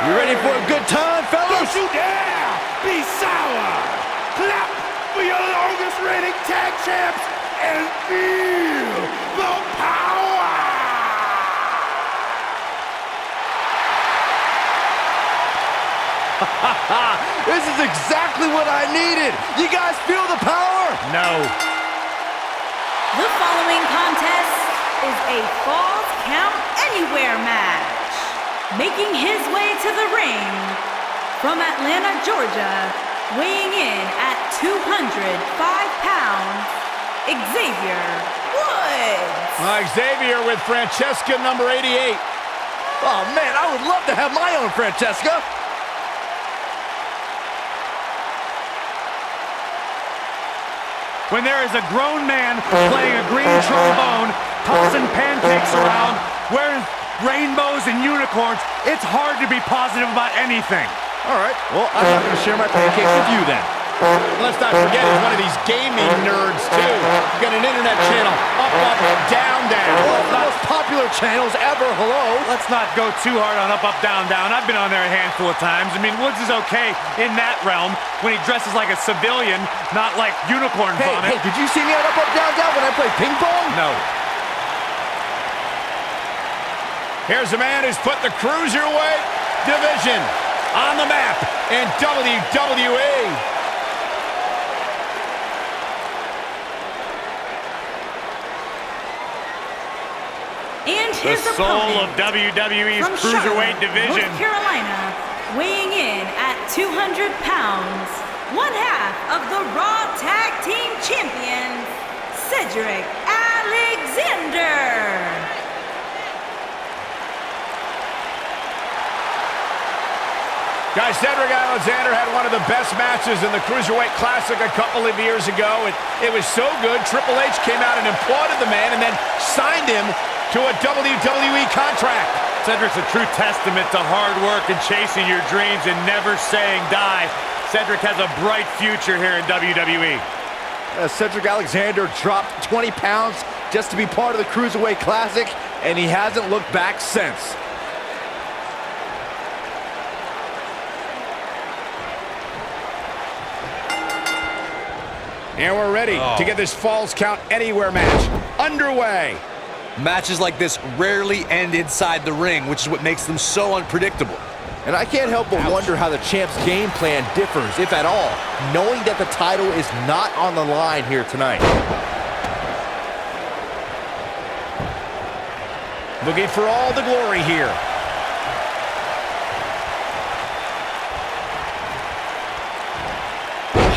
You ready for a good time, fellas? Don't you dare be sour. Clap for your longest reigning tag champs and feel the power. This is exactly what I needed. You guys feel the power? No. The following contest is a Falls Count Anywhere match. Making his way to the ring from Atlanta, Georgia, weighing in at 205 pounds, Xavier Woods. Xavier with Francesca number 88. Oh, man, I would love to have my own Francesca. When there is a grown man playing a green trombone, tossing pancakes around, wearing rainbows and unicorns, it's hard to be positive about anything. All right, well, I'm not going to share my pancakes with you then. Let's not forget he's one of these gaming nerds, too. He's got an internet channel, up, down, down. One of the most popular channels ever, hello. Let's not go too hard on up, down, down. I've been on there a handful of times. I mean, Woods is okay in that realm when he dresses like a civilian, not like unicorn vomit. Hey, did you see me on up, down, down when I played ping pong? No. Here's a man who's put the Cruiserweight division on the map in WWE. And The his soul opponent of WWE's from Cruiserweight Charlotte, division. North Carolina, weighing in at 200 pounds, one half of the Raw Tag Team Champions, Cedric Alexander. Guys, Cedric Alexander had one of the best matches in the Cruiserweight Classic a couple of years ago. It was so good, Triple H came out and applauded the man and then signed him to a WWE contract. Cedric's a true testament to hard work and chasing your dreams and never saying die. Cedric has a bright future here in WWE. Cedric Alexander dropped 20 pounds just to be part of the Cruiserweight Classic, and he hasn't looked back since. And we're ready to get this Falls Count Anywhere match underway. Matches like this rarely end inside the ring, which is what makes them so unpredictable. And I can't help but wonder how the champ's game plan differs, if at all, knowing that the title is not on the line here tonight. Looking for all the glory here.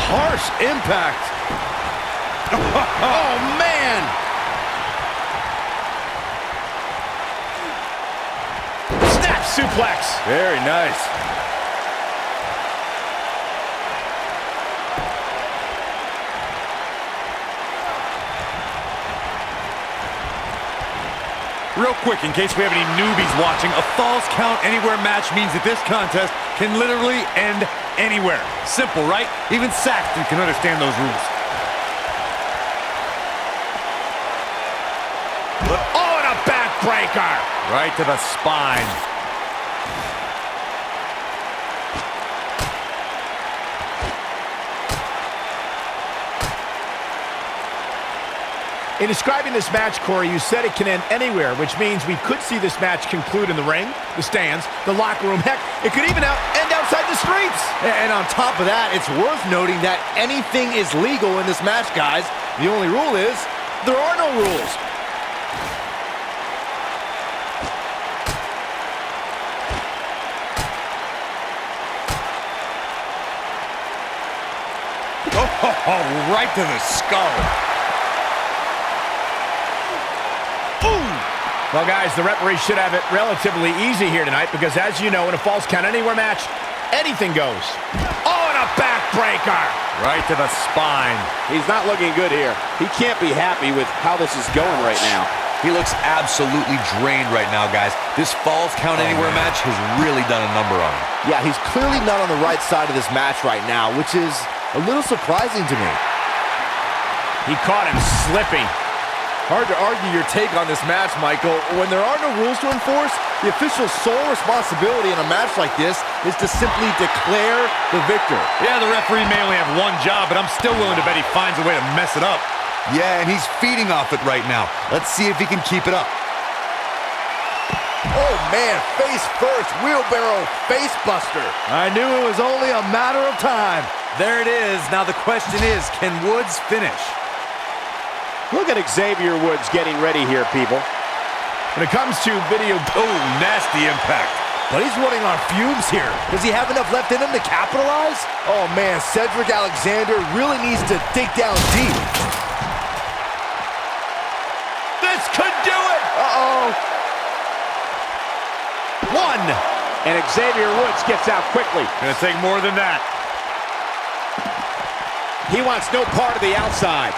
Harsh impact. Oh, man! Snap suplex. Very nice. Real quick, in case we have any newbies watching, a Falls Count Anywhere match means that this contest can literally end anywhere. Simple, right? Even Saxton can understand those rules. Oh, and a backbreaker. Right to the spine. In describing this match, Corey, you said it can end anywhere, which means we could see this match conclude in the ring, the stands, the locker room. Heck, it could even end outside the streets. And on top of that, it's worth noting that anything is legal in this match, guys. The only rule is there are no rules. Oh, right to the skull. Well, guys, the referee should have it relatively easy here tonight because, as you know, in a Falls Count Anywhere match, anything goes. Oh, and a backbreaker. Right to the spine. He's not looking good here. He can't be happy with how this is going right now. He looks absolutely drained right now, guys. This Falls Count Anywhere match has really done a number on him. Yeah, he's clearly not on the right side of this match right now, which is a little surprising to me. He caught him slipping. Hard to argue your take on this match, Michael. When there are no rules to enforce, the official's sole responsibility in a match like this is to simply declare the victor. Yeah, the referee may only have one job, but I'm still willing to bet he finds a way to mess it up. Yeah, and he's feeding off it right now. Let's see if he can keep it up. Oh, man, face first, wheelbarrow face buster. I knew it was only a matter of time. There it is. Now the question is, can Woods finish? Look at Xavier Woods getting ready here, people. When it comes to video... Oh, nasty impact. But he's running on fumes here. Does he have enough left in him to capitalize? Oh, man, Cedric Alexander really needs to dig down deep. This could do it! Uh-oh. One! And Xavier Woods gets out quickly. Gonna take more than that. He wants no part of the outside.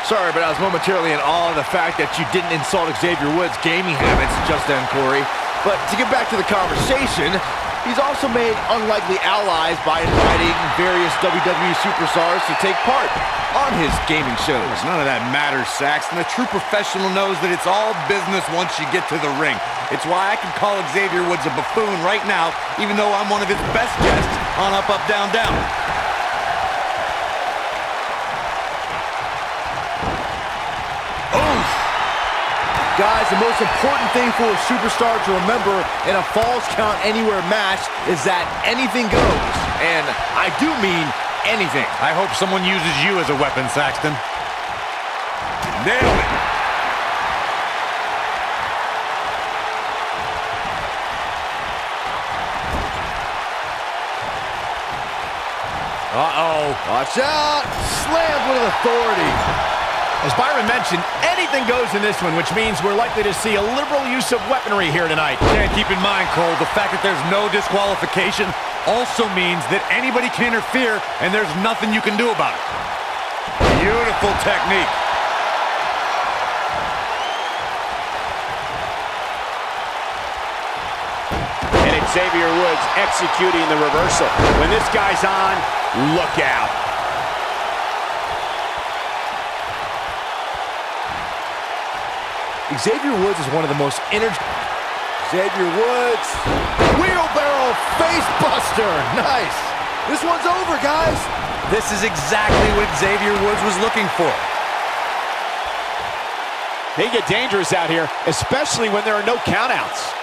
Sorry, but I was momentarily in awe of the fact that you didn't insult Xavier Woods' gaming habits just then, Corey. But to get back to the conversation, he's also made unlikely allies by inviting various WWE superstars to take part on his gaming shows. None of that matters, Saxton. A true professional knows that it's all business once you get to the ring. It's why I can call Xavier Woods a buffoon right now, even though I'm one of his best guests on Up, Up, Down, Down. Guys, the most important thing for a superstar to remember in a Falls Count Anywhere match is that anything goes. And I do mean anything. I hope someone uses you as a weapon, Saxton. Nailed it. Uh-oh. Watch out. Slammed with authority. As Byron mentioned, anything goes in this one, which means we're likely to see a liberal use of weaponry here tonight. And keep in mind, Cole, the fact that there's no disqualification also means that anybody can interfere, and there's nothing you can do about it. Beautiful technique. And Xavier Woods executing the reversal. When this guy's on, look out. Xavier Woods is one of the most Xavier Woods. Wheelbarrow face buster. Nice. This one's over, guys. This is exactly what Xavier Woods was looking for. They get dangerous out here, especially when there are no countouts.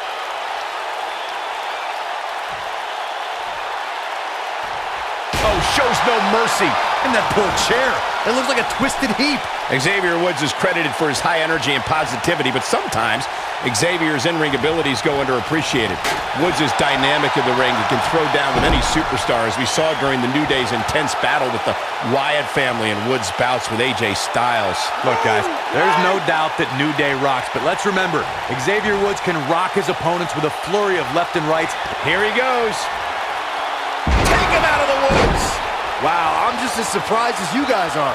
Oh, shows no mercy. And that poor chair. It looks like a twisted heap. Xavier Woods is credited for his high energy and positivity, but sometimes Xavier's in-ring abilities go underappreciated. Woods is dynamic in the ring. He can throw down with any superstar, as we saw during the New Day's intense battle with the Wyatt family and Woods' bouts with AJ Styles. Look, guys, there's no doubt that New Day rocks, but let's remember, Xavier Woods can rock his opponents with a flurry of left and rights. Here he goes. Take him out of the woods. Wow, I'm just as surprised as you guys are.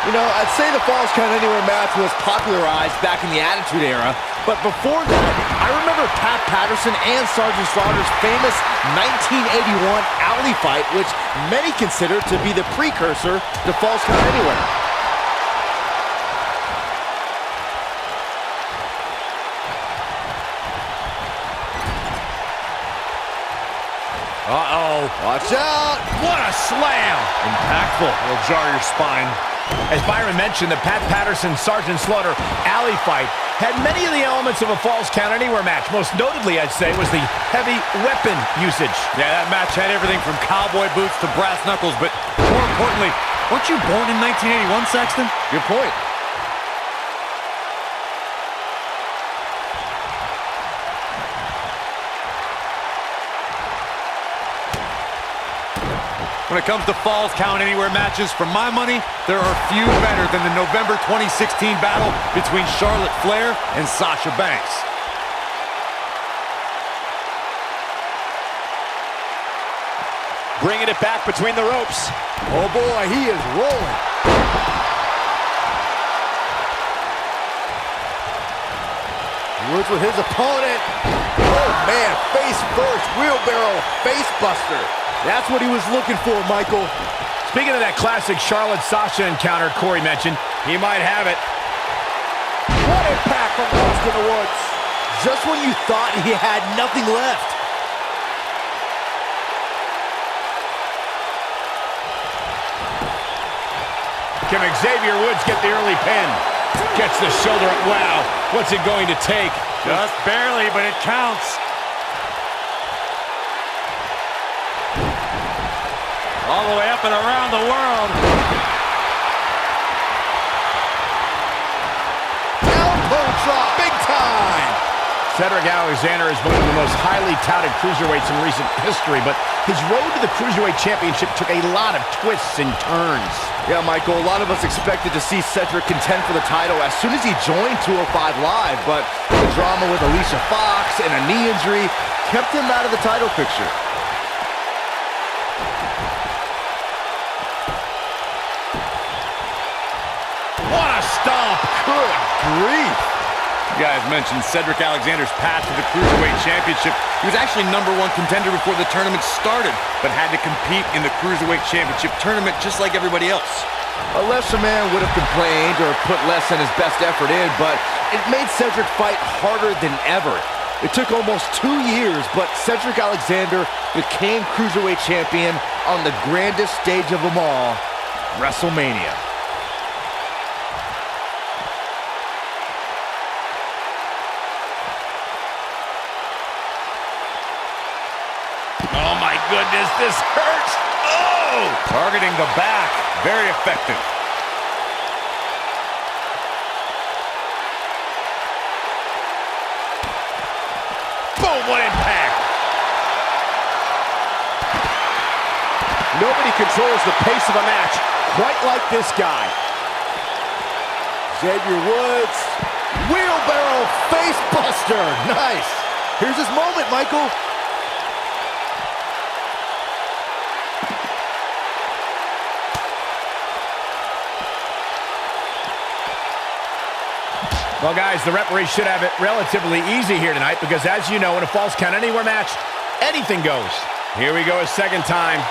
You know, I'd say the Falls Count Anywhere match was popularized back in the Attitude Era, but before that, I remember Pat Patterson and Sergeant Slaughter's famous 1981 alley fight, which many consider to be the precursor to Falls Count Anywhere. Uh-oh. Watch out! What a slam! Impactful. It'll jar your spine. As Byron mentioned, the Pat Patterson Sergeant Slaughter alley fight had many of the elements of a Falls Count Anywhere match. Most notably, I'd say, was the heavy weapon usage. Yeah, that match had everything from cowboy boots to brass knuckles, but more importantly, weren't you born in 1981, Sexton? Good point. When it comes to Falls Count Anywhere matches, for my money, there are few better than the November 2016 battle between Charlotte Flair and Sasha Banks. Bringing it back between the ropes. Oh boy, he is rolling. Woods with his opponent. Oh, man, face first, wheelbarrow, face buster. That's what he was looking for, Michael. Speaking of that classic Charlotte-Sasha encounter Corey mentioned, he might have it. What impact from Austin Woods. Just when you thought he had nothing left. Can Xavier Woods get the early pin? Gets the shoulder up. Wow, what's it going to take? Just barely, but it counts. All the way up and around the world. Elbow drop, big time. Cedric Alexander is one of the most highly touted cruiserweights in recent history, but his road to the Cruiserweight Championship took a lot of twists and turns. Yeah, Michael, a lot of us expected to see Cedric contend for the title as soon as he joined 205 Live, but the drama with Alicia Fox and a knee injury kept him out of the title picture. What a stomp! Good grief. You guys mentioned Cedric Alexander's path to the Cruiserweight Championship. He was actually #1 contender before the tournament started, but had to compete in the Cruiserweight Championship tournament just like everybody else. A lesser man would have complained or put less than his best effort in, but it made Cedric fight harder than ever. It took almost 2 years, but Cedric Alexander became Cruiserweight Champion on the grandest stage of them all, WrestleMania. Oh my goodness, this hurts! Oh! Targeting the back, very effective. Boom, what impact! Nobody controls the pace of a match quite like this guy. Xavier Woods, wheelbarrow face buster, nice. Here's his moment, Michael. Well, guys, the referee should have it relatively easy here tonight because, as you know, in a Falls Count Anywhere match, anything goes. Here we go a second time.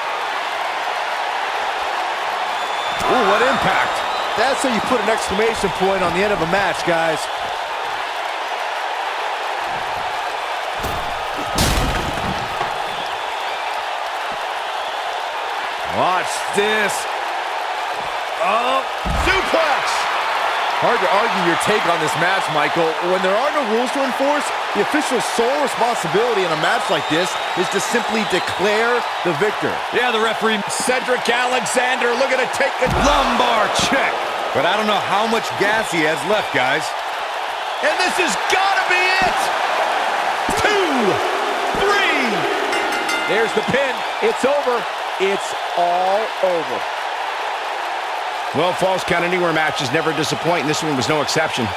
Ooh, what impact. That's how you put an exclamation point on the end of a match, guys. Watch this. Oh, suplex. Hard to argue your take on this match, Michael. When there are no rules to enforce, the official's sole responsibility in a match like this is to simply declare the victor. Yeah, the referee. Cedric Alexander looking to take the Lumbar check. But I don't know how much gas he has left, guys. And this has got to be it! 2, 3. There's the pin. It's over. It's all over. Well, Falls Count Anywhere matches never disappoint, and this one was no exception.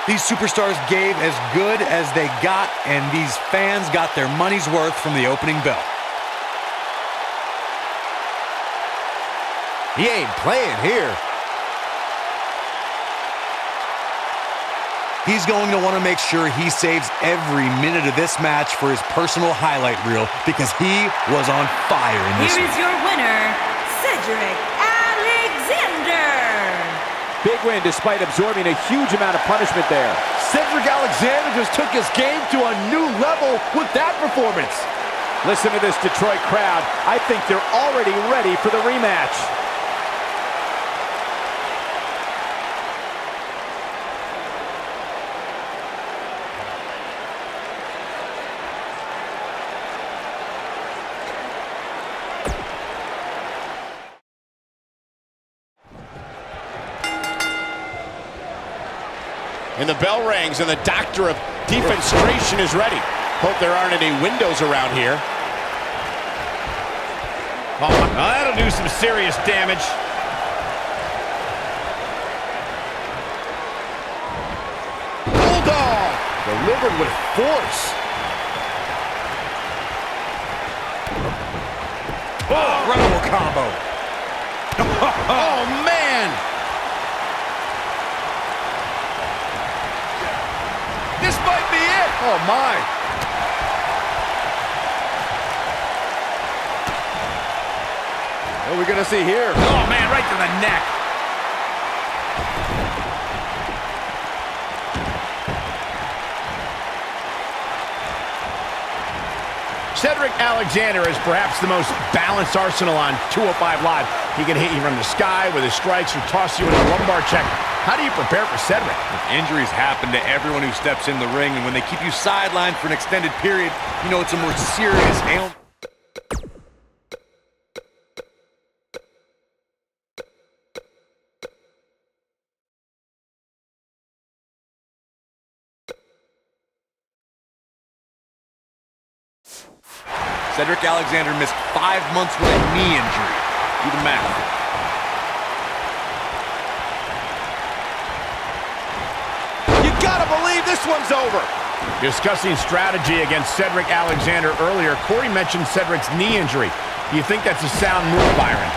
These superstars gave as good as they got, and these fans got their money's worth from the opening bell. He ain't playing here. He's going to want to make sure he saves every minute of this match for his personal highlight reel because he was on fire in this Here is your winner, Cedric Alexander. Big win despite absorbing a huge amount of punishment there. Cedric Alexander just took his game to a new level with that performance. Listen to this Detroit crowd. I think they're already ready for the rematch. And the bell rings, and the doctor of defenestration is ready. Hope there aren't any windows around here. Oh, that'll do some serious damage. Bulldog delivered with force. Oh, incredible combo. Oh, man. Oh, my. What are we going to see here? Oh, man, right to the neck. Cedric Alexander is perhaps the most balanced arsenal on 205 Live. He can hit you from the sky with his strikes or toss you in a lumbar check. How do you prepare for Cedric? Injuries happen to everyone who steps in the ring, and when they keep you sidelined for an extended period, you know it's a more serious ailment. Cedric Alexander missed 5 months with a knee injury. Do the math. You gotta believe this one's over. Discussing strategy against Cedric Alexander earlier, Corey mentioned Cedric's knee injury. Do you think that's a sound move, Byron?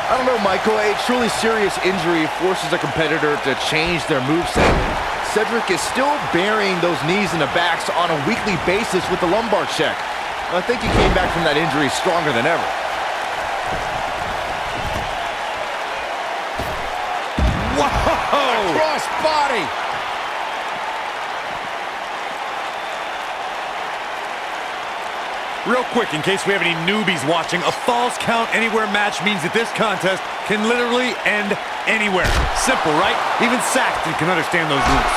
I don't know, Michael. A truly serious injury forces a competitor to change their moveset. Cedric is still burying those knees in the backs on a weekly basis with the lumbar check. I think he came back from that injury stronger than ever. Whoa! Cross body! Real quick, in case we have any newbies watching, a Falls Count Anywhere match means that this contest can literally end anywhere. Simple, right? Even Saxton can understand those rules.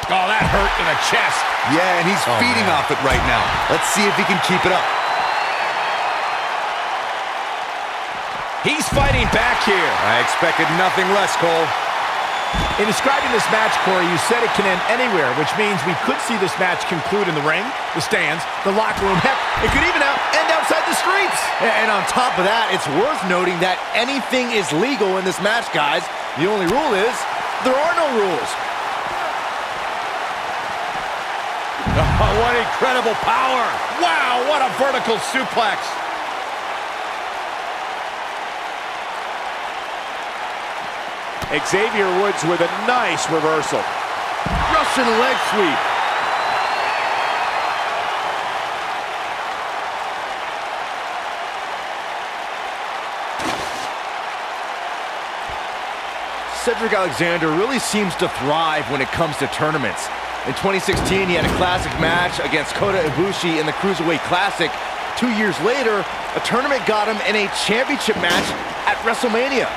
Oh, that hurt in the chest. Yeah, and he's feeding off it right now. Let's see if he can keep it up. He's fighting back here. I expected nothing less, Cole. In describing this match, Corey, you said it can end anywhere, which means we could see this match conclude in the ring, the stands, the locker room. Heck, it could even end outside the streets. And on top of that, it's worth noting that anything is legal in this match, guys. The only rule is there are no rules. Oh, what incredible power. Wow, what a vertical suplex. Xavier Woods with a nice reversal. Russian leg sweep. Cedric Alexander really seems to thrive when it comes to tournaments. In 2016, he had a classic match against Kota Ibushi in the Cruiserweight Classic. 2 years later, a tournament got him in a championship match at WrestleMania.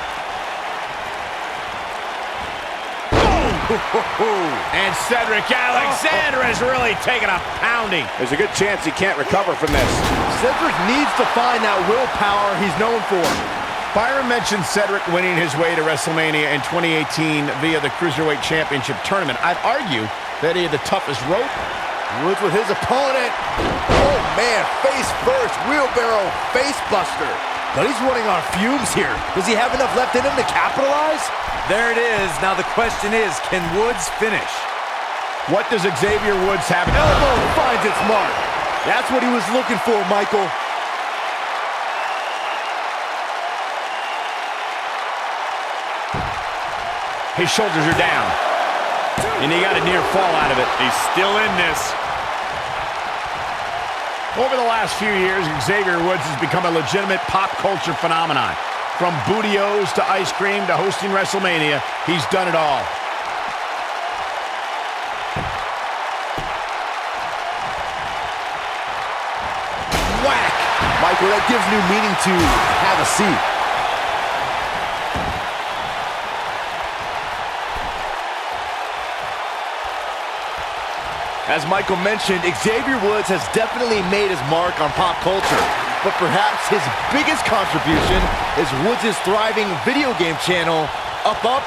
And Cedric Alexander has really taken a pounding. There's a good chance he can't recover from this. Cedric needs to find that willpower he's known for. Byron mentioned Cedric winning his way to WrestleMania in 2018 via the Cruiserweight Championship Tournament. I'd argue that he had the toughest rope. Woods with his opponent. Oh, man, face first, wheelbarrow, face buster. But he's running on fumes here. Does he have enough left in him to capitalize? There it is. Now the question is, can Woods finish? What does Xavier Woods have? Elbow finds its mark. That's what he was looking for, Michael. His shoulders are down. And he got a near fall out of it. He's still in this. Over the last few years, Xavier Woods has become a legitimate pop culture phenomenon. From Booty-O's to ice cream to hosting WrestleMania, he's done it all. Whack! Michael, that gives new meaning to have a seat. As Michael mentioned, Xavier Woods has definitely made his mark on pop culture. But perhaps his biggest contribution is Woods' thriving video game channel, Up Up,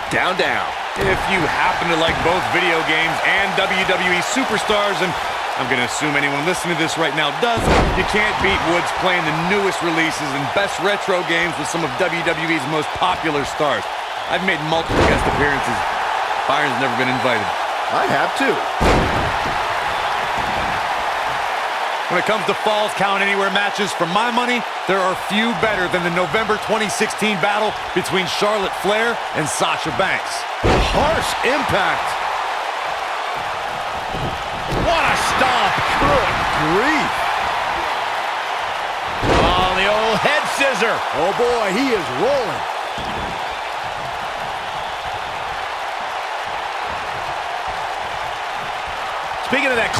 Down Down. If you happen to like both video games and WWE superstars, and I'm going to assume anyone listening to this right now does, you can't beat Woods playing the newest releases and best retro games with some of WWE's most popular stars. I've made multiple guest appearances. Byron's never been invited. I have too. When it comes to Falls Count Anywhere matches, for my money, there are few better than the November 2016 battle between Charlotte Flair and Sasha Banks. Harsh impact. What a stomp. Good grief. Oh, the old head scissor. Oh boy, he is rolling. Speaking of that,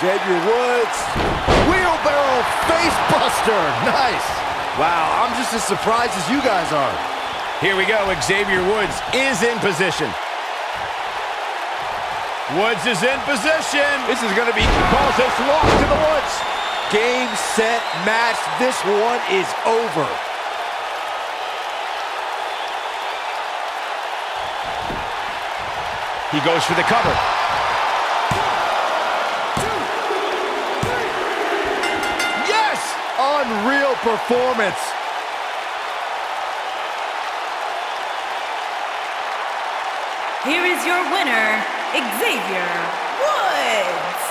Xavier Woods, wheelbarrow face buster. Nice. Wow, I'm just as surprised as you guys are. here we go. Xavier Woods is in position. Woods is in position. This is going to be calls this walk to the Woods. Game, set, match. This one is over. He goes for the cover. Yes! Unreal performance. Here is your winner, Xavier Woods.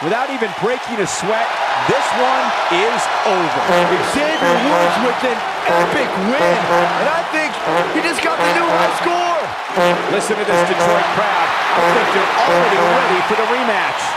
Without even breaking a sweat, this one is over. Xavier Woods with an epic win. And I think he just got the new high score. Listen to this Detroit crowd. I think they're already ready for the rematch.